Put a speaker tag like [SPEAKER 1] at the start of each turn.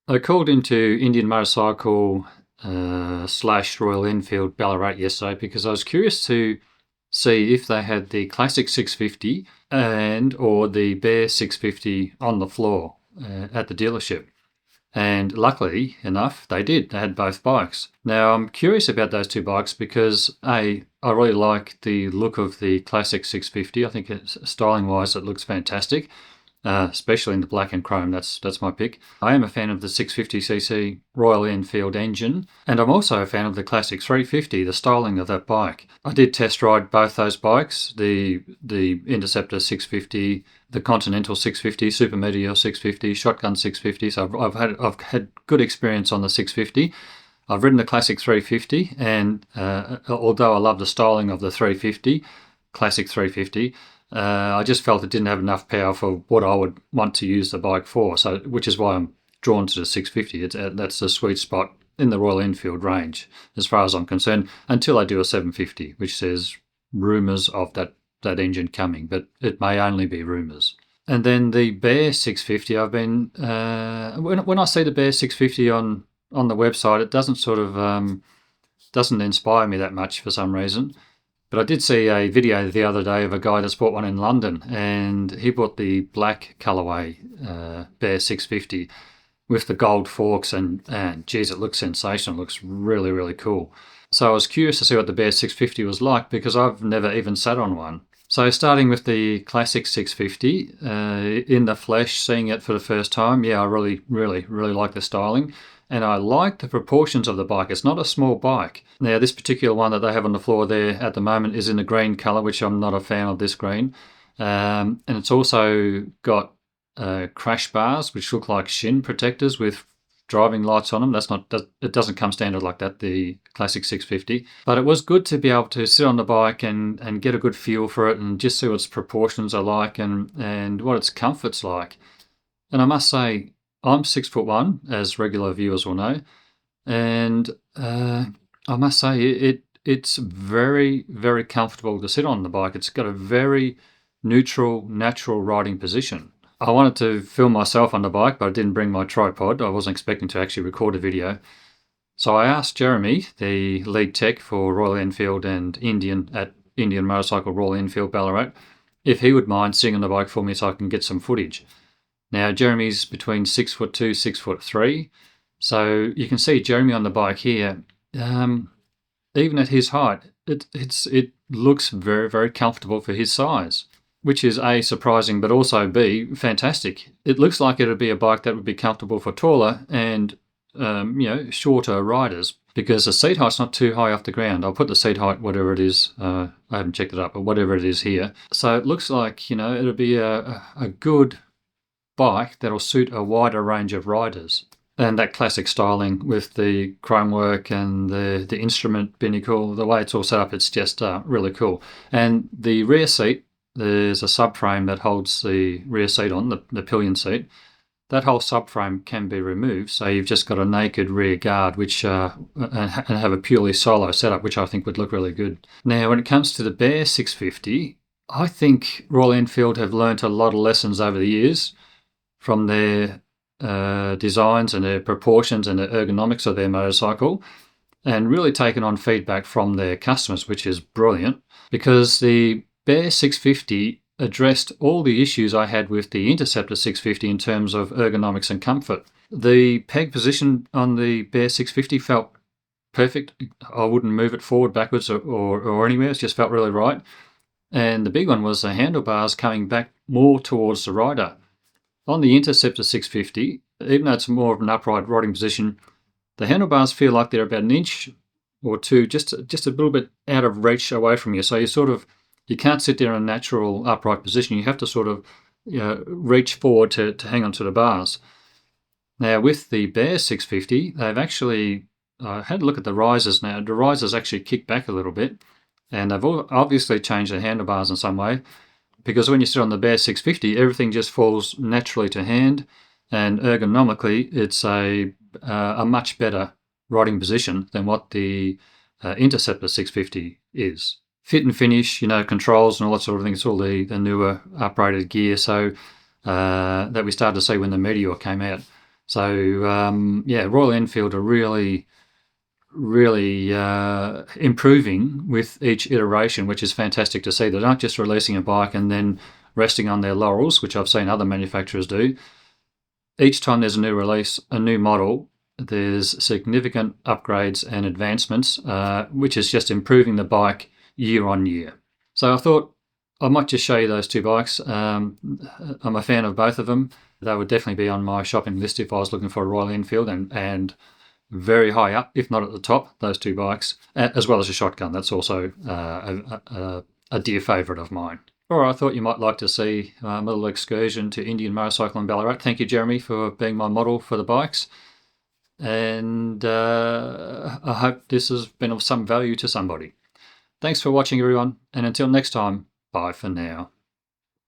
[SPEAKER 1] I called into Indian Motorcycle slash Royal Enfield Ballarat yesterday because I was curious to see if they had the Classic 650 and or the Bear 650 on the floor at the dealership. And luckily enough, they did. They had both bikes. Now, I'm curious about those two bikes because I really like the look of the Classic 650. I think styling-wise, it looks fantastic. Especially in the black and chrome. That's my pick. I am a fan of the 650cc Royal Enfield engine, and I'm also a fan of the Classic 350, the styling of that bike. I did test ride both those bikes, the Interceptor 650, the Continental 650, Super Meteor 650, Shotgun 650. So I've had good experience on the 650. I've ridden the Classic 350, and although I love the styling of the 350, Classic 350, I just felt it didn't have enough power for what I would want to use the bike for, so which is why I'm drawn to the 650. That's the sweet spot in the Royal Enfield range, as far as I'm concerned, until I do a 750, which says rumours of that engine coming, but it may only be rumours. And then the Bear 650, I've been when I see the Bear 650 on the website, it doesn't doesn't inspire me that much for some reason. But I did see a video the other day of a guy that's bought one in London, and he bought the black colourway Bear 650 with the gold forks, and geez, it looks sensational. It looks really, really cool. So I was curious to see what the Bear 650 was like because I've never even sat on one. So starting with the Classic 650, in the flesh, seeing it for the first time, yeah, I really, really, really like the styling. And I like the proportions of the bike. It's not a small bike. Now, this particular one that they have on the floor there at the moment is in the green colour, which I'm not a fan of this green. And it's also got crash bars, which look like shin protectors with driving lights on them. It doesn't come standard like that, the Classic 650. But it was good to be able to sit on the bike and get a good feel for it and just see what its proportions are like and what its comfort's like. And I must say, I'm 6'1", as regular viewers will know, and I must say it's very, very comfortable to sit on the bike. It's got a very neutral, natural riding position. I wanted to film myself on the bike, but I didn't bring my tripod. I wasn't expecting to actually record a video. So I asked Jeremy, the lead tech for Royal Enfield and Indian Motorcycle Royal Enfield Ballarat, if he would mind sitting on the bike for me so I can get some footage. Now, Jeremy's between 6'2", 6'3", so you can see Jeremy on the bike here. Even at his height, it looks very, very comfortable for his size, which is A, surprising, but also B, fantastic. It looks like it would be a bike that would be comfortable for taller and shorter riders because the seat height's not too high off the ground. I'll put the seat height, whatever it is. I haven't checked it up, but whatever it is here. So it looks like it'll be a good bike that'll suit a wider range of riders. And that classic styling with the chrome work and the instrument binnacle, the way it's all set up, it's just really cool. And the rear seat, there's a subframe that holds the rear seat on, the pillion seat. That whole subframe can be removed, so you've just got a naked rear guard, which and have a purely solo setup, which I think would look really good. Now, when it comes to the Bear 650, I think Royal Enfield have learnt a lot of lessons over the years from their designs and their proportions and the ergonomics of their motorcycle, and really taken on feedback from their customers, which is brilliant, because the Bear 650 addressed all the issues I had with the Interceptor 650 in terms of ergonomics and comfort. The peg position on the Bear 650 felt perfect. I wouldn't move it forward, backwards, or anywhere. It just felt really right. And the big one was the handlebars coming back more towards the rider. On the Interceptor 650, even though it's more of an upright riding position, the handlebars feel like they're about an inch or two, just a little bit out of reach away from you. So you can't sit there in a natural upright position. You have to sort of reach forward to hang onto the bars. Now with the Bear 650, they've actually had a look at the risers now. The risers actually kick back a little bit, and they've obviously changed the handlebars in some way. Because when you sit on the Bear 650, everything just falls naturally to hand, and ergonomically, it's a much better riding position than what the Interceptor 650 is. Fit and finish, controls and all that sort of thing. It's all the newer uprated gear, so that we started to see when the Meteor came out. So yeah, Royal Enfield are really improving with each iteration, which is fantastic to see. They're not just releasing a bike and then resting on their laurels, which I've seen other manufacturers do. Each time there's a new release, a new model, there's significant upgrades and advancements, which is just improving the bike year on year. So I thought I might just show you those two bikes. I'm a fan of both of them. They would definitely be on my shopping list if I was looking for a Royal Enfield, and very high up, if not at the top, those two bikes, as well as a shotgun. That's also a dear favourite of mine. Or I thought you might like to see a little excursion to Indian Motorcycle in Ballarat. Thank you, Jeremy, for being my model for the bikes. And I hope this has been of some value to somebody. Thanks for watching, everyone. And until next time, bye for now.